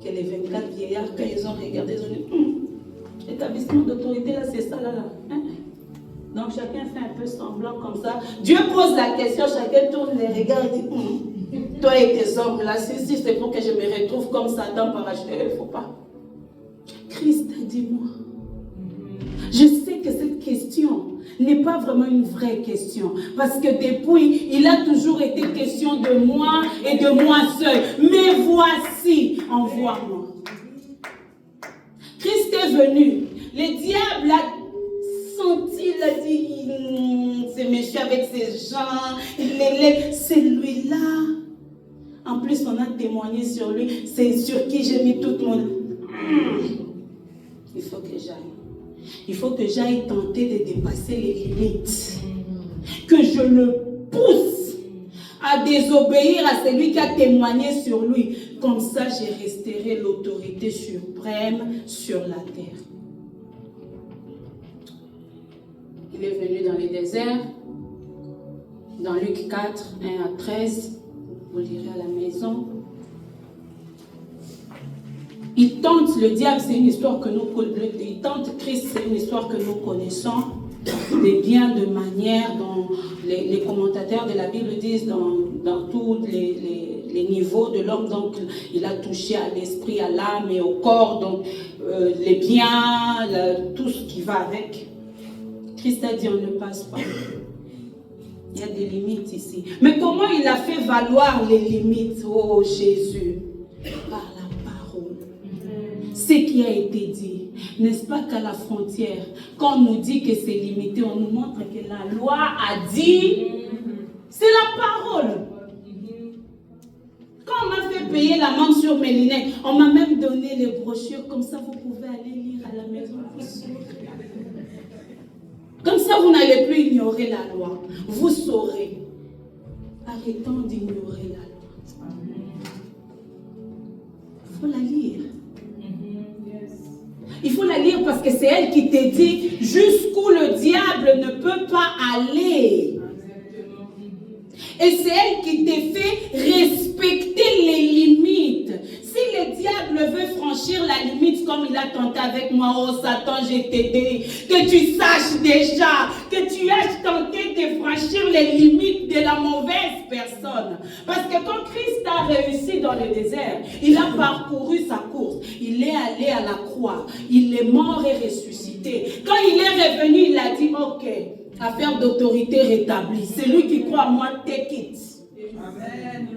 que les 24 vieillards, quand ils ont regardé, ils ont dit, l'établissement d'autorité là, c'est ça là. Hein? Donc chacun fait un peu semblant comme ça. Dieu pose la question, chacun tourne les regards et dit, toi et tes hommes là, si c'est pour que je me retrouve comme Satan parachuté, il ne faut pas. Christ, dis-moi. Je sais que cette question n'est pas vraiment une vraie question. Parce que depuis, il a toujours été question de moi et de moi seul. Mais voici, envoie-moi. Christ est venu. Le diable a senti, il a dit, c'est méchant avec ces gens, c'est lui-là. En plus, on a témoigné sur lui, c'est sur qui j'ai mis tout mon... Il faut que j'aille. Il faut que j'aille tenter de dépasser les limites. Que je le pousse à désobéir à celui qui a témoigné sur lui. Comme ça, je resterai l'autorité suprême sur la terre. Il est venu dans les déserts, dans Luc 4, 1 à 13, vous lirez à la maison. Il tente le diable, c'est une histoire que nous connaissons. Il tente Christ, c'est une histoire que nous connaissons. De bien de manière dont les commentateurs de la Bible disent dans tous les niveaux de l'homme. Donc, il a touché à l'esprit, à l'âme et au corps. Donc, les biens, tout ce qui va avec. Christ a dit, on ne passe pas. Il y a des limites ici. Mais comment il a fait valoir les limites, oh Jésus? Par la parole. Ce qui a été dit. N'est-ce pas qu'à la frontière, quand on nous dit que c'est limité, on nous montre que la loi a dit, c'est la parole. Quand on m'a fait payer l'amende sur mes lunettes, on m'a même donné les brochures, comme ça vous pouvez aller lire à la maison. Comme ça, vous n'allez plus ignorer la loi. Vous saurez. Arrêtons d'ignorer la loi. Il faut la lire. Il faut la lire parce que c'est elle qui te dit jusqu'où le diable ne peut pas aller. Et c'est elle qui te fait respecter les limites. Si le diable veut franchir la limite comme il a tenté avec moi, oh Satan, je t'ai dit, que tu saches déjà, que tu aies tenté de franchir les limites de la mauvaise personne. Parce que quand Christ a réussi dans le désert, il a parcouru sa course, il est allé à la croix, il est mort et ressuscité. Quand il est revenu, il a dit, ok, affaire d'autorité rétablie. Celui qui croit en moi, take it. Amen.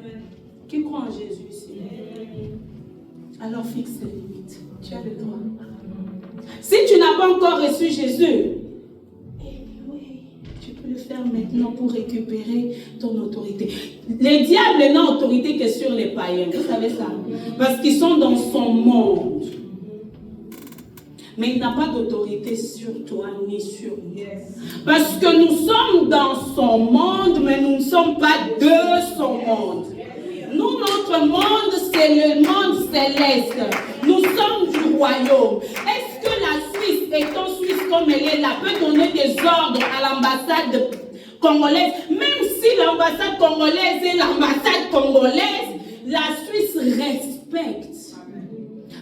Qui croit en Jésus ici? Alors fixe les limites. Tu as le droit. Si tu n'as pas encore reçu Jésus, tu peux le faire maintenant pour récupérer ton autorité. Le diable n'a autorité que sur les païens. Vous savez ça? Parce qu'ils sont dans son monde. Mais il n'a pas d'autorité sur toi ni sur nous. Parce que nous sommes dans son monde, mais nous ne sommes pas de son monde. Nous, notre monde, c'est le monde céleste. Nous sommes du royaume. Est-ce que la Suisse, étant suisse comme elle est là, peut donner des ordres à l'ambassade congolaise? Même si l'ambassade congolaise est l'ambassade congolaise, la Suisse respecte.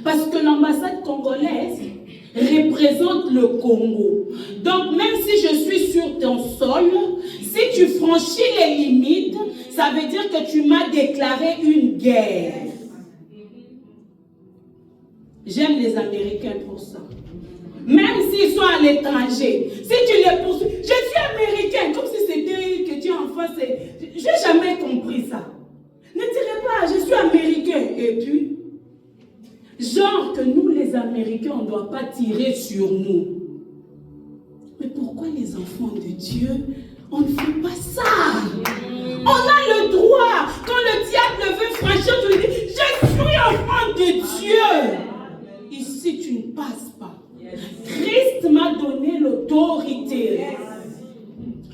Parce que l'ambassade congolaise représente le Congo. Donc même si je suis sur ton sol, si tu franchis les limites, ça veut dire que tu m'as déclaré une guerre. J'aime les Américains pour ça. Même s'ils sont à l'étranger, si tu les poursuis, je suis américain, comme si c'était que tu es en face. Je n'ai jamais compris ça. Ne dirais pas, je suis américain. Et puis, genre que nous les Américains, on ne doit pas tirer sur nous. Mais pourquoi les enfants de Dieu, on ne fait pas ça? On a le droit. Quand le diable veut franchir, tu lui dis, je suis enfant de Dieu. Ici, tu ne passes pas. Christ m'a donné l'autorité.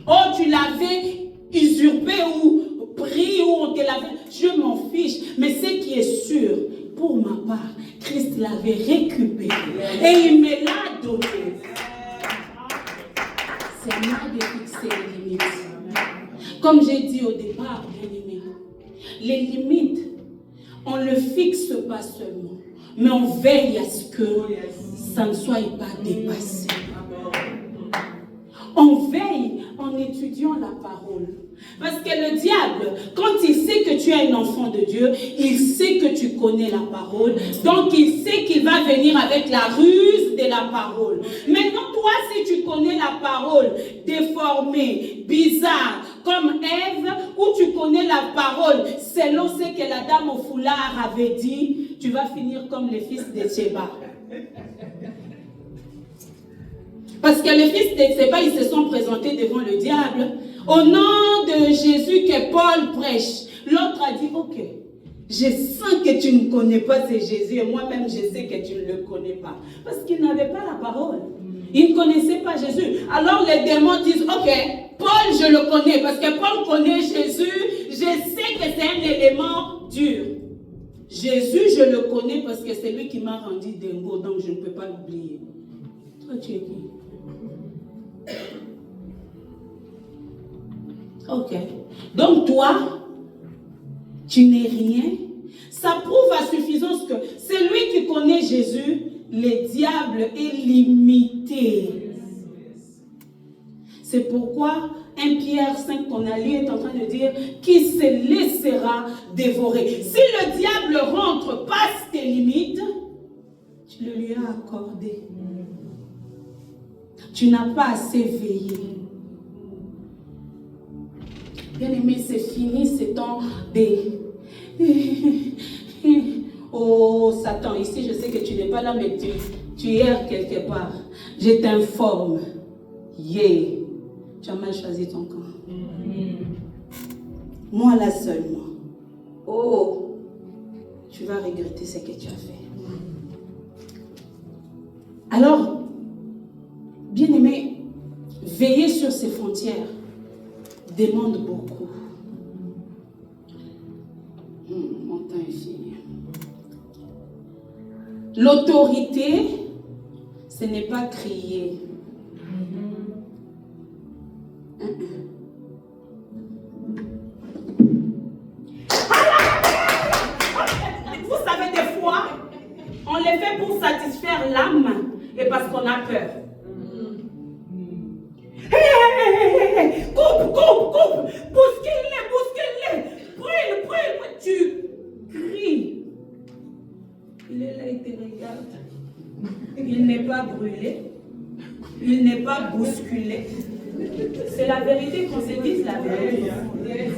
Oh, tu l'avais usurpé ou pris ou on te l'avait. Je m'en fiche. Mais ce qui est sûr, pour ma part, Christ l'avait récupéré et il me l'a donné. C'est à moi de fixer les limites. Comme j'ai dit au départ, bien-aimé, les limites, on ne le fixe pas seulement, mais on veille à ce que ça ne soit pas dépassé. on veille en étudiant la parole. Parce que le diable, quand il sait que tu es un enfant de Dieu, il sait que tu connais la parole. Donc il sait qu'il va venir avec la ruse de la parole. Maintenant, toi, si tu connais la parole déformée, bizarre, comme Ève, ou tu connais la parole selon ce que la dame au foulard avait dit, tu vas finir comme les fils de Sheba. Parce que les fils de Sheba, ils se sont présentés devant le diable. Au nom de Jésus que Paul prêche, l'autre a dit, ok, je sens que tu ne connais pas ce Jésus et moi-même je sais que tu ne le connais pas. Parce qu'ils n'avaient pas la parole. Ils ne connaissaient pas Jésus. Alors les démons disent, ok, Paul je le connais parce que Paul connaît Jésus, je sais que c'est un élément dur. Jésus je le connais parce que c'est lui qui m'a rendu dingo, donc je ne peux pas l'oublier. Toi tu es qui? Ok. Donc toi, tu n'es rien. Ça prouve à suffisance que celui qui connaît Jésus, le diable est limité. C'est pourquoi 1 Pierre 5 qu'on a lu est en train de dire qui se laissera dévorer. Si le diable rentre, passe tes limites, tu le lui as accordé. Tu n'as pas assez veillé. Bien aimé, c'est fini ce temps de... Oh Satan, ici je sais que tu n'es pas là, mais tu erres quelque part. Je t'informe. Yeah. Tu as mal choisi ton camp. Moi là seulement. Oh, tu vas regretter ce que tu as fait. Alors, bien aimé, veiller sur ces frontières demande beaucoup. Mon temps est fini. L'autorité, ce n'est pas crier. Vous savez, des fois, on les fait pour satisfaire l'âme et parce qu'on a peur. Coupe, bouscule-les, brûle, tu cries. Il est là, il te regarde. Il n'est pas brûlé, il n'est pas bousculé. C'est la vérité qu'on se dise la vérité.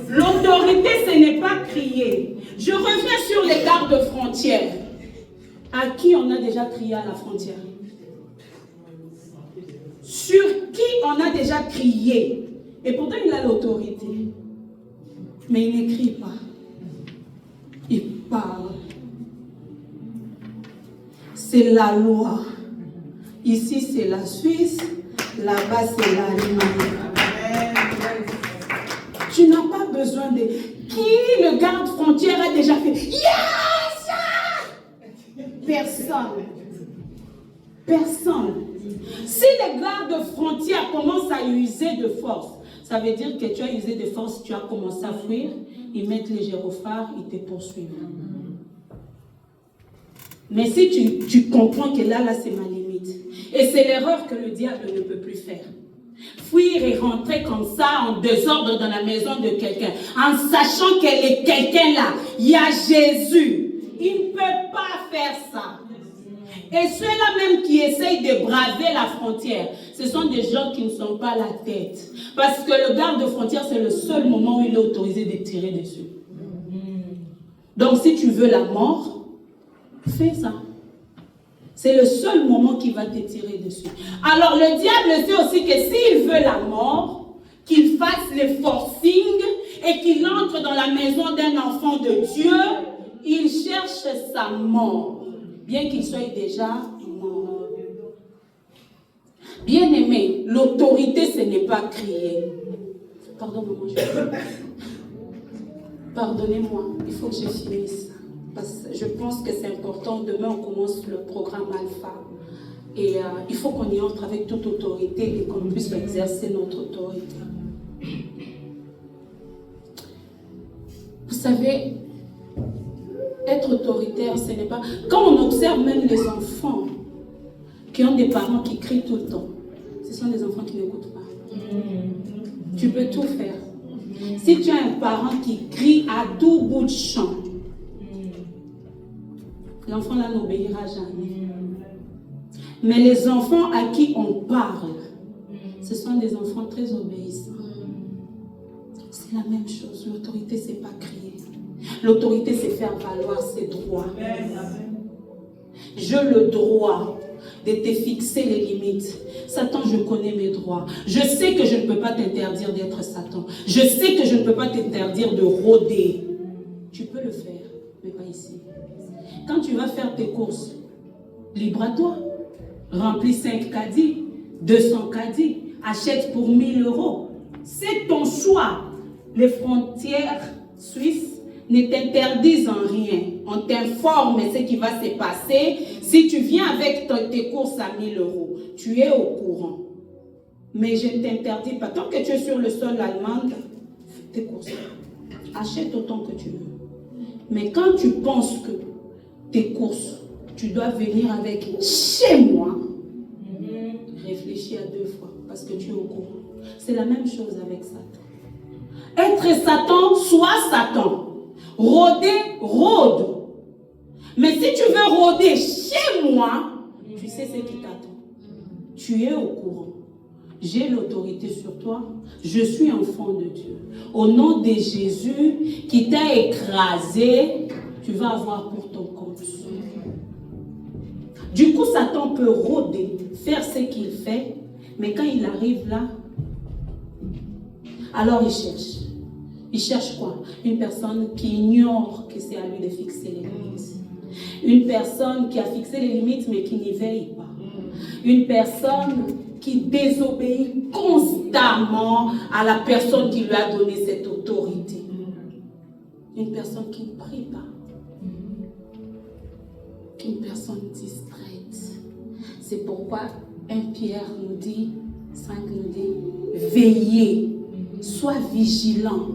L'autorité, ce n'est pas crier. Je reviens sur les gardes-frontières. À qui on a déjà crié à la frontière? Sur qui on a déjà crié? Et pourtant il a l'autorité. Mais il ne crie pas. Il parle. C'est la loi. Ici c'est la Suisse. Là-bas c'est l'Allemagne. Tu n'as pas besoin de... Qui le garde-frontière a déjà fait? Yes! Personne. Personne. Si les gardes-frontières commencent à user de force, ça veut dire que tu as usé de force, tu as commencé à fuir, ils mettent les gyrophares, ils te poursuivent. Mais si tu comprends que là c'est ma limite. Et c'est l'erreur que le diable ne peut plus faire. Fuir et rentrer comme ça en désordre dans la maison de quelqu'un, en sachant que est quelqu'un là, il y a Jésus. Il ne peut pas faire ça. Et ceux-là même qui essayent de braver la frontière, ce sont des gens qui ne sont pas la tête. Parce que le garde-frontière, c'est le seul moment où il est autorisé de tirer dessus. Donc si tu veux la mort, fais ça. C'est le seul moment qui va te tirer dessus. Alors le diable sait aussi que s'il veut la mort, qu'il fasse le forcing et qu'il entre dans la maison d'un enfant de Dieu, il cherche sa mort, bien qu'il soit déjà mort. Bien aimé, l'autorité ce n'est pas crier. Pardon-moi, pardonnez-moi, il faut que je finisse. Parce que je pense que c'est important. Demain, on commence le programme Alpha. Et il faut qu'on y entre avec toute autorité et qu'on puisse exercer notre autorité. Vous savez, être autoritaire, ce n'est pas... Quand on observe même les enfants qui ont des parents qui crient tout le temps, ce sont des enfants qui n'écoutent pas. Tu peux tout faire. Si tu as un parent qui crie à tout bout de champ, l'enfant là n'obéira jamais. Mais les enfants à qui on parle, ce sont des enfants très obéissants. C'est la même chose. L'autorité, c'est pas crier. L'autorité, c'est faire valoir ses droits. J'ai le droit de te fixer les limites. Satan, je connais mes droits. Je sais que je ne peux pas t'interdire d'être Satan. Je sais que je ne peux pas t'interdire de rôder. Tu peux le faire, mais pas ici. Quand tu vas faire tes courses, libre à toi. Remplis 5 caddies, 200 caddies, achète pour 1000 €. C'est ton choix. Les frontières suisses ne t'interdisent en rien. On t'informe ce qui va se passer. Si tu viens avec tes courses à 1000 €, tu es au courant. Mais je ne t'interdis pas. Tant que tu es sur le sol allemand, fais tes courses. Achète autant que tu veux. Mais quand tu penses que tes courses, tu dois venir avec chez moi, réfléchis à 2 fois parce que tu es au courant. C'est la même chose avec Satan. Être Satan, sois Satan. Rôder, rôde. Mais si tu veux rôder chez moi, tu sais ce qui t'attend. Tu es au courant. J'ai l'autorité sur toi. Je suis enfant de Dieu. Au nom de Jésus qui t'a écrasé, tu vas avoir pour ton compte. Du coup, Satan peut rôder, faire ce qu'il fait, mais quand il arrive là, alors il cherche. Il cherche quoi? Une personne qui ignore que c'est à lui de fixer les limites. Une personne qui a fixé les limites mais qui n'y veille pas. Une personne qui désobéit constamment à la personne qui lui a donné cette autorité. Une personne qui ne prie pas. Une personne distraite. C'est pourquoi 1 Pierre nous dit, 5 nous dit, veillez, sois vigilant.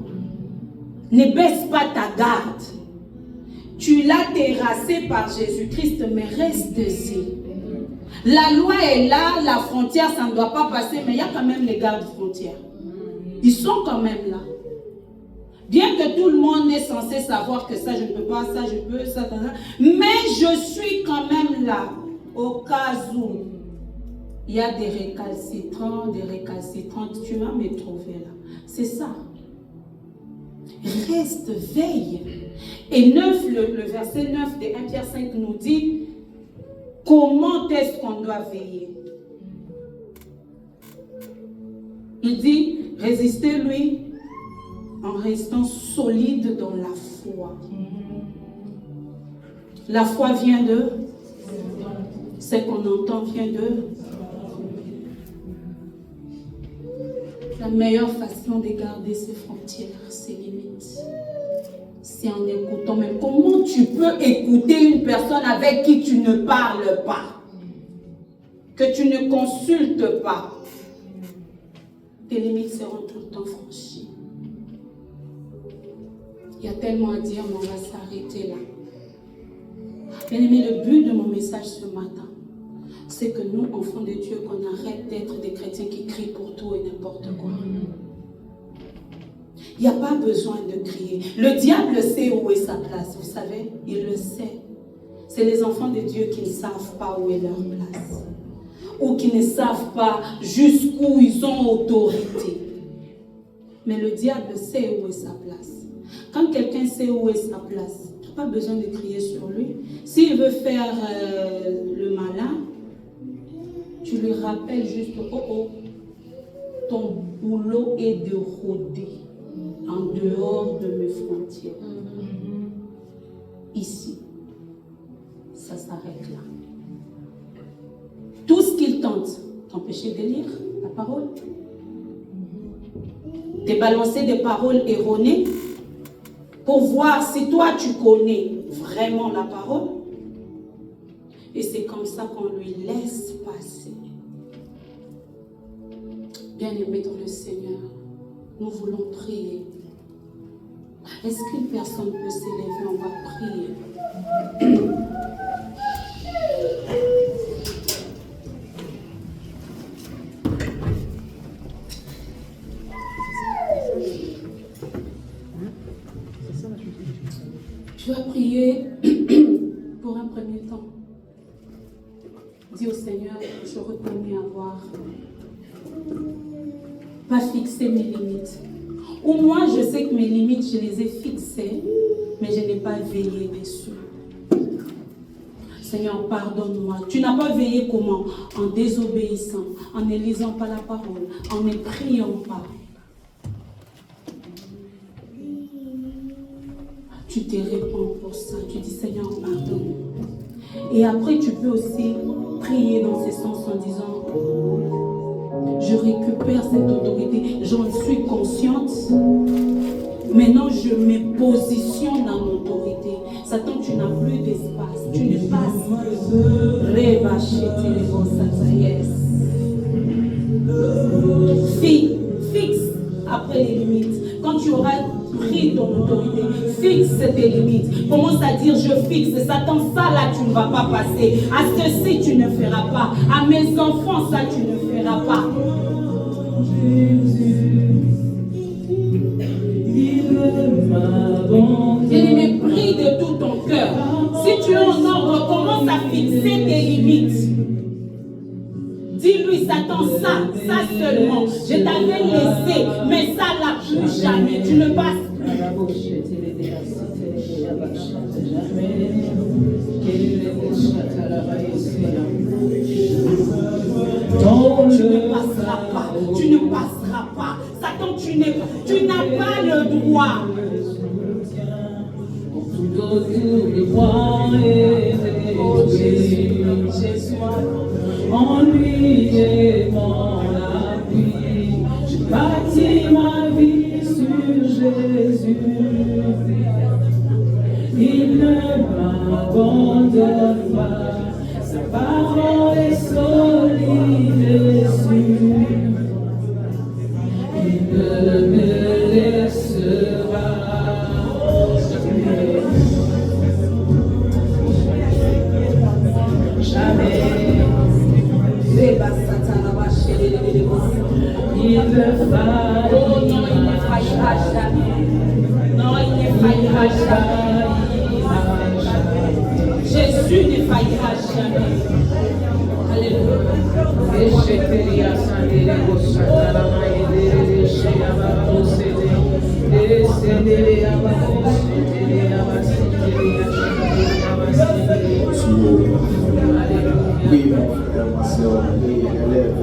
Ne baisse pas ta garde. Tu l'as terrassé par Jésus-Christ, mais reste-y. La loi est là, la frontière, ça ne doit pas passer, mais il y a quand même les gardes frontières. Ils sont quand même là. Bien que tout le monde est censé savoir que ça, je ne peux pas, ça, je peux, ça. Mais je suis quand même là, au cas où il y a des récalcitrants, des récalcitrantes. Tu vas me trouver là. C'est ça. Reste, veille. Et 9, le verset 9 de 1 Pierre 5 nous dit comment est-ce qu'on doit veiller. Il dit, résistez-lui en restant solide dans la foi. La foi vient de ce qu'on entend vient de la meilleure façon de garder ses frontières, ses limites. C'est en écoutant. Mais comment tu peux écouter une personne avec qui tu ne parles pas, que tu ne consultes pas? Tes limites seront tout le temps franchies. Il y a tellement à dire, mais on va s'arrêter là. Bien-aimé, le but de mon message ce matin, c'est que nous, enfants de Dieu, qu'on arrête d'être des chrétiens qui crient pour tout et n'importe quoi. Il n'y a pas besoin de crier. Le diable sait où est sa place, vous savez, il le sait. C'est les enfants de Dieu qui ne savent pas où est leur place. Ou qui ne savent pas jusqu'où ils ont autorité. Mais le diable sait où est sa place. Quand quelqu'un sait où est sa place, tu n'as pas besoin de crier sur lui. S'il veut faire le malin, tu lui rappelles juste, oh oh, ton boulot est de rôder en dehors de mes frontières. Ici, ça s'arrête là. Tout ce qu'il tente, t'empêcher de lire la parole, de balancer des paroles erronées pour voir si toi tu connais vraiment la parole. Et c'est comme ça qu'on lui laisse passer. Bien-aimés dans le Seigneur, nous voulons prier. Est-ce qu'une personne peut s'élever? On va prier. Tu vas prier pour un premier temps. Dis au Seigneur, je reconnais avoir pas fixé mes limites. Ou moi, je sais que mes limites, je les ai fixées, mais je n'ai pas veillé dessus. Seigneur, pardonne-moi. Tu n'as pas veillé comment? En désobéissant, en ne lisant pas la parole, en ne priant pas. Tu te répands pour ça. Tu dis, Seigneur, pardonne. Et après, tu peux aussi prier dans ce sens en disant, je récupère cette autorité, j'en suis consciente. Maintenant, je me positionne en autorité. Satan, tu n'as plus d'espace. Tu ne passes fixe après les limites. Quand tu auras pris ton autorité, fixe tes limites. Commence à dire, je fixe. Satan, ça là, tu ne vas pas passer. À ceci, tu ne feras pas. À mes enfants, ça, tu ne feras pas. Bien-aimé, prie de tout ton cœur. Si tu es en ordre, commence à fixer tes limites. Dis-lui, Satan, ça seulement. Je t'avais laissé, mais ça là, plus jamais. Tu ne passes. Tu ne passeras pas. Tu ne passeras pas. Satan, tu n'as pas le droit. Oh Jésus, en lui est mon appui. Je bâtis ma vie sur Jésus. Il ne m'abandonne pas. Sa parole est solide et sûre. Il ne me laissera jamais. Il ne faillira jamais. Non, il ne faillira jamais. Jésus ne faillira jamais. Alléluia. Oui, mon frère, ma soeur, élève.